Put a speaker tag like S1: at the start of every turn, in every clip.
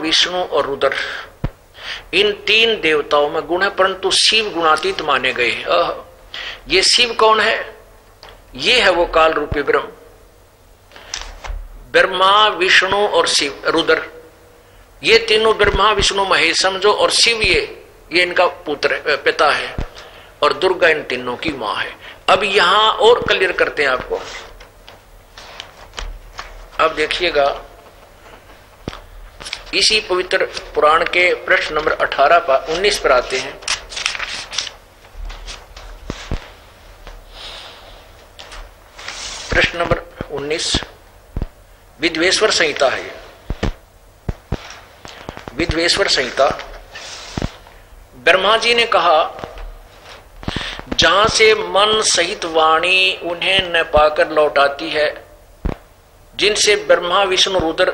S1: विष्णु और रुद्र, इन तीन देवताओं में गुण है, परंतु शिव गुणातीत माने गए। ये शिव कौन है? ये है वो काल रूपी ब्रह्म। ब्रह्मा, विष्णु और शिव, रुद्र, ये तीनों ब्रह्मा विष्णु महेश समझो, और शिव ये इनका पुत्र पिता है, और दुर्गा इन तीनों की मां है। अब यहां और क्लियर करते हैं आपको। अब देखिएगा, इसी पवित्र पुराण के प्रश्न नंबर 19 पर आते हैं। प्रश्न नंबर 19 विद्वेश्वर संहिता है। विद्वेश्वर संहिता, ब्रह्मा जी ने कहा, जहां से मन सहित वाणी उन्हें न पाकर लौट आती है, जिनसे ब्रह्मा विष्णु रुद्र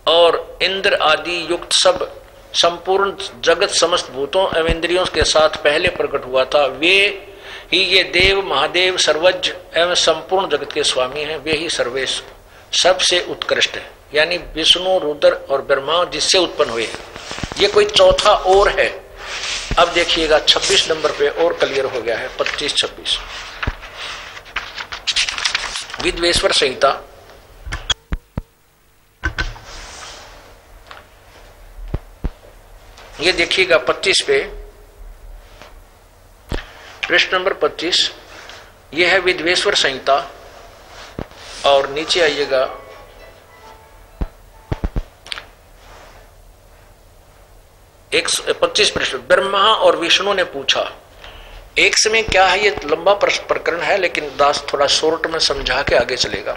S1: और इंद्र आदि युक्त सब संपूर्ण जगत समस्त भूतों एवं इंद्रियों के साथ पहले प्रकट हुआ था, वे ही ये देव महादेव सर्वज्ञ एवं संपूर्ण जगत के स्वामी हैं। वे ही सर्वेश सबसे उत्कृष्ट है, यानी विष्णु रुद्र और ब्रह्मा जिससे उत्पन्न हुए। ये कोई चौथा और है। अब देखिएगा 26 नंबर पे और क्लियर हो गया है, 25-26 विद्वेश्वर संहिता। ये देखिएगा 25 पे, प्रश्न नंबर 25, यह है विद्वेश्वर संहिता। और नीचे आइएगा, एक 25 प्रश्न, ब्रह्मा और विष्णु ने पूछा। एक समय क्या है, ये लंबा प्रकरण है, लेकिन दास थोड़ा शॉर्ट में समझा के आगे चलेगा।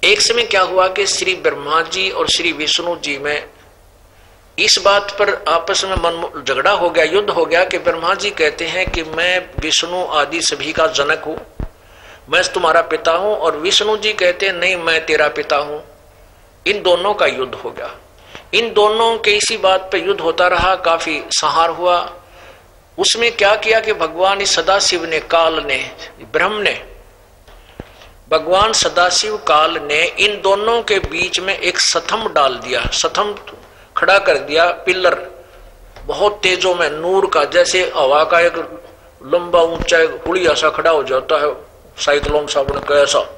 S1: एक समय क्या हुआ कि श्री ब्रह्मा जी और श्री विष्णु जी में इस बात पर आपस में मन झगड़ा हो गया, युद्ध हो गया, कि ब्रह्मा जी कहते हैं कि मैं विष्णु आदि सभी का जनक हूं, मैं तुम्हारा पिता हूं, और विष्णु जी कहते हैं नहीं, मैं तेरा पिता हूं। इन दोनों का युद्ध हो गया। इन दोनों के इसी बात पे युद्ध होता रहा, काफी संहार हुआ। उसमें क्या किया कि भगवान सदाशिव ने, काल ने, ब्रह्म ने, भगवान सदाशिव काल ने इन दोनों के बीच में एक सथम डाल दिया, सथम खड़ा कर दिया, पिलर बहुत तेजों में नूर का, जैसे हवा का एक लंबा ऊंचा पुड़िया सा खड़ा हो जाता है, साइक्लोन सा बन के ऐसा।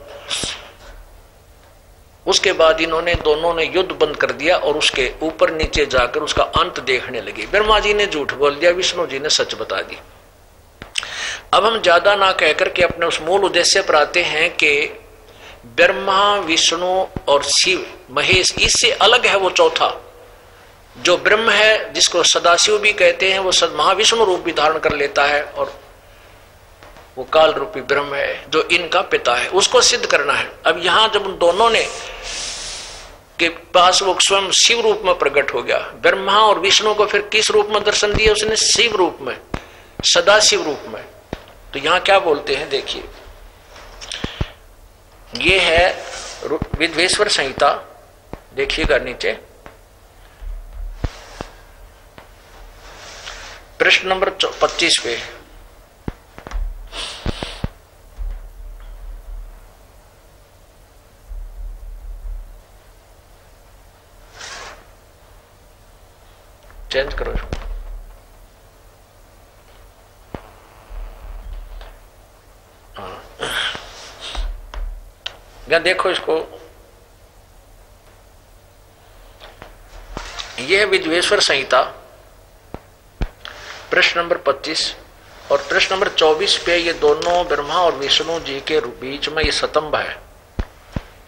S1: उसके बाद इन्होंने दोनों ने युद्ध बंद कर दिया और उसके ऊपर नीचे जाकर उसका अंत देखने लगे। ब्रह्मा जी ने झूठ बोल दिया, विष्णु जी ने सच बता दी। अब हम ज्यादा ना कहकर के अपने उस मूल उद्देश्य पर आते हैं कि ब्रह्मा विष्णु और शिव महेश, इससे अलग है वो चौथा जो ब्रह्म है, जिसको सदाशिव भी कहते हैं, वो महाविष्णु रूप भी धारण कर लेता है, और वो काल रूपी ब्रह्म है जो इनका पिता है, उसको सिद्ध करना है। अब यहां जब उन दोनों ने के पास वो स्वयं शिव रूप में प्रकट हो गया, ब्रह्मा और विष्णु को फिर किस रूप में दर्शन दिया उसने? शिव रूप में, सदाशिव रूप में। तो यहां क्या बोलते हैं, देखिए, ये है विद्वेश्वर संहिता, देखिएगा नीचे प्रश्न नंबर 25 पे, चेंज करो इसको। या देखो इसको, यह विद्वेश्वर संहिता प्रश्न नंबर 25 और प्रश्न नंबर 24 पे ये दोनों ब्रह्मा और विष्णु जी के बीच में ये स्तंभ है,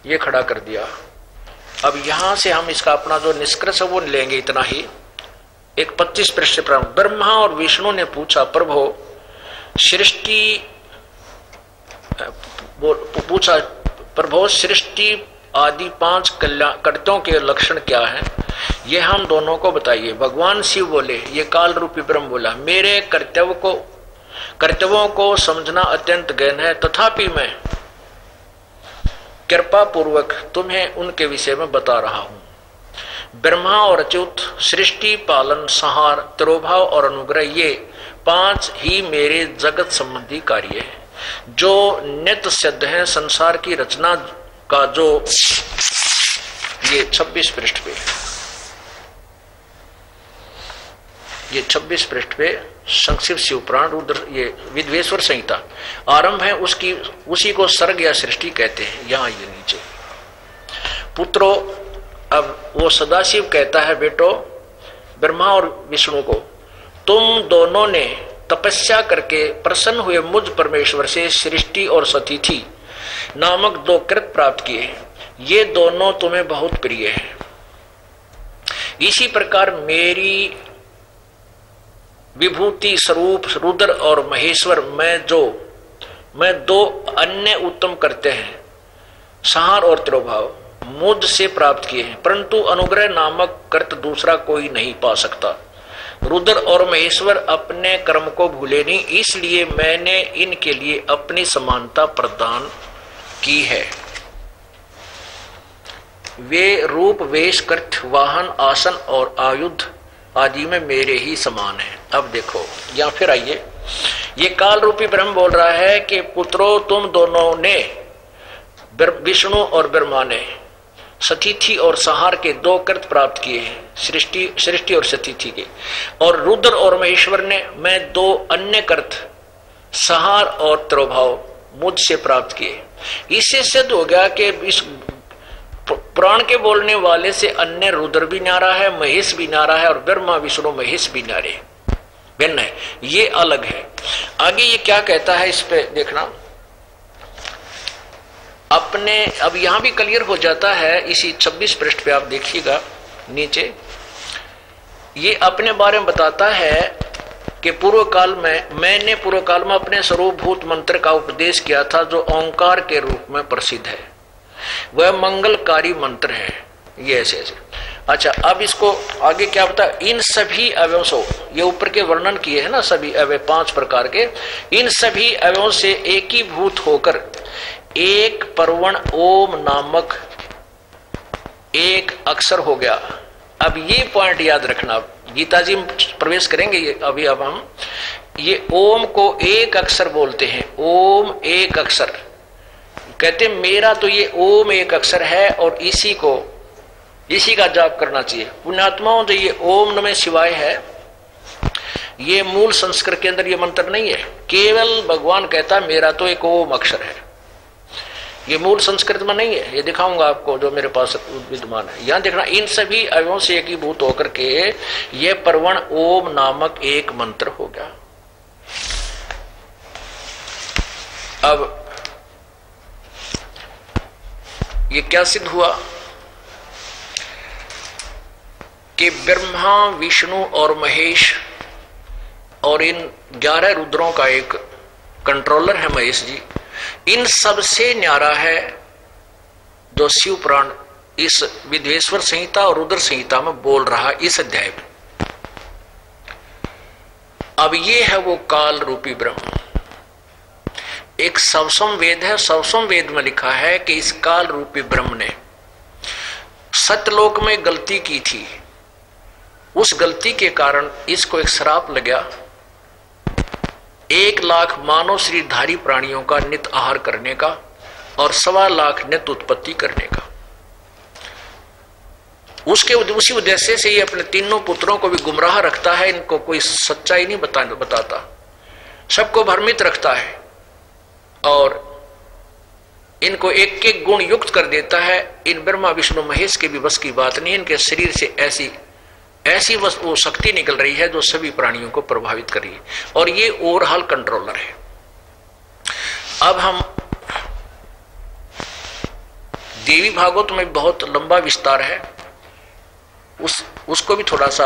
S1: ये खड़ा कर दिया। अब यहां से हम इसका अपना जो निष्कर्ष है वो लेंगे इतना ही। एक 25 प्रश्न प्रारंभ, ब्रह्मा और विष्णु ने पूछा, प्रभु सृष्टि आदि 5 कर्तों के लक्षण क्या हैं, ये हम दोनों को बताइए। भगवान शिव बोले, ये काल रूपी ब्रह्म बोला, मेरे कर्तव्यों को समझना अत्यंत गहन है, तथापि मैं कृपा पूर्वक तुम्हें उनके विषय में बता रहा हूं। ब्रह्मा और अच्युत, सृष्टि, पालन, संहार, तिरोभाव और अनुग्रह, ये 5 ही मेरे जगत संबंधी कार्य है जो नित्य सिद्ध है। संसार की रचना का जो ये 26 पृष्ठ पे, ये 26 पृष्ठ पे संक्षिप्त शिवपुराण रुद्र ये विद्वेश्वर संहिता आरंभ है, उसकी उसी को सर्ग या सृष्टि कहते हैं। यहां ये नीचे पुत्रो, अब वो सदाशिव कहता है बेटो ब्रह्मा और विष्णु को, तुम दोनों ने तपस्या करके प्रसन्न हुए मुझ परमेश्वर से सृष्टि और सतिथि नामक 2 कृत प्राप्त किए हैं। ये दोनों तुम्हें बहुत प्रिय हैं। इसी प्रकार मेरी विभूति स्वरूप रुद्र और महेश्वर में 2 अन्य उत्तम करते हैं, संहार और तिरोभाव, मुझ से प्राप्त किए हैं, परंतु अनुग्रह नामक कर्त दूसरा कोई नहीं पा सकता। रुद्र और महेश्वर अपने कर्म को भूले नहीं, इसलिए मैंने इनके लिए अपनी समानता प्रदान की है। वे रूप वेश कृत वाहन आसन और आयुध आदि में मेरे ही समान है। अब देखो या फिर आइए, ये काल रूपी ब्रह्म बोल रहा है कि पुत्रों तुम दोनों ने विष्णु और ब्रह्मा ने सतिथि और संहार के 2 कृत प्राप्त किए हैं, सृष्टि और सतिथि के, और रुद्र और महेश्वर ने मैं 2 अन्य कृत संहार और तिरोभाव मुझसे प्राप्त किए। इससे सिद्ध हो गया कि इस पुराण के बोलने वाले से अन्य रुद्र भी न्यारा है, महेश भी न्यारा है, और ब्रह्मा विष्णु महेश भी न्यारे भिन्न है, ये अलग है। आगे ये क्या कहता है इस पे देखना अपने, अब यहां भी क्लियर हो जाता है इसी 26 पृष्ठ पे, आप देखिएगा नीचे ये अपने बारे में बताता है कि पूर्व काल में मैंने अपने स्वरूपभूत मंत्र का उपदेश किया था जो ओंकार के रूप में प्रसिद्ध है, वह मंगलकारी मंत्र है। ये ऐसे ऐसे। अच्छा, अब इसको आगे क्या बता, इन सभी अवयवों से, ये ऊपर के वर्णन किए हैं ना सभी अवयव 5 प्रकार के, इन सभी अवयवों से एकीभूत होकर एक परवण ओम नामक एक अक्षर हो गया। अब ये पॉइंट याद रखना, गीता जी में प्रवेश करेंगे ये अभी। अब हम ये ओम को एक अक्षर बोलते हैं, ओम एक अक्षर कहते मेरा तो ये ओम एक अक्षर है और इसी का जाप करना चाहिए। पुण्यात्माओं जो ये ओम नमः शिवाय है, ये मूल संस्कृत के अंदर ये मंत्र नहीं है, केवल भगवान कहता मेरा तो एक ओम अक्षर है, ये मूल संस्कृत में नहीं है। ये दिखाऊंगा आपको जो मेरे पास विद्यमान है। यहां देखना, इन सभी अवयवों से एकीभूत होकर के ये परवण ओम नामक एक मंत्र हो गया। अब ये क्या सिद्ध हुआ कि ब्रह्मा विष्णु और महेश और इन 11 रुद्रों का एक कंट्रोलर है महेश जी, इन सबसे न्यारा है जो शिव पुराण इस विद्वेश्वर संहिता और रुद्र संहिता में बोल रहा इस अध्याय में। अब ये है वो काल रूपी ब्रह्म। एक सवसम वेद है, सवसम वेद में लिखा है कि इस काल रूपी ब्रह्म ने सतलोक में गलती की थी, उस गलती के कारण इसको एक श्राप लगा 1 लाख मानव शरीरधारी प्राणियों का नित आहार करने का और 1.25 लाख नित उत्पत्ति करने का। उसी उद्देश्य से ये अपने तीनों पुत्रों को भी गुमराह रखता है, इनको कोई सच्चाई नहीं बताता, सबको भ्रमित रखता है और इनको एक एक गुण युक्त कर देता है। इन ब्रह्मा विष्णु महेश के भी बस की बात नहीं, इनके शरीर से ऐसी वो शक्ति निकल रही है जो सभी प्राणियों को प्रभावित कर रही है, और ये ओवरऑल कंट्रोलर है। अब हम देवी भागवत में बहुत लंबा विस्तार है, उसको भी थोड़ा सा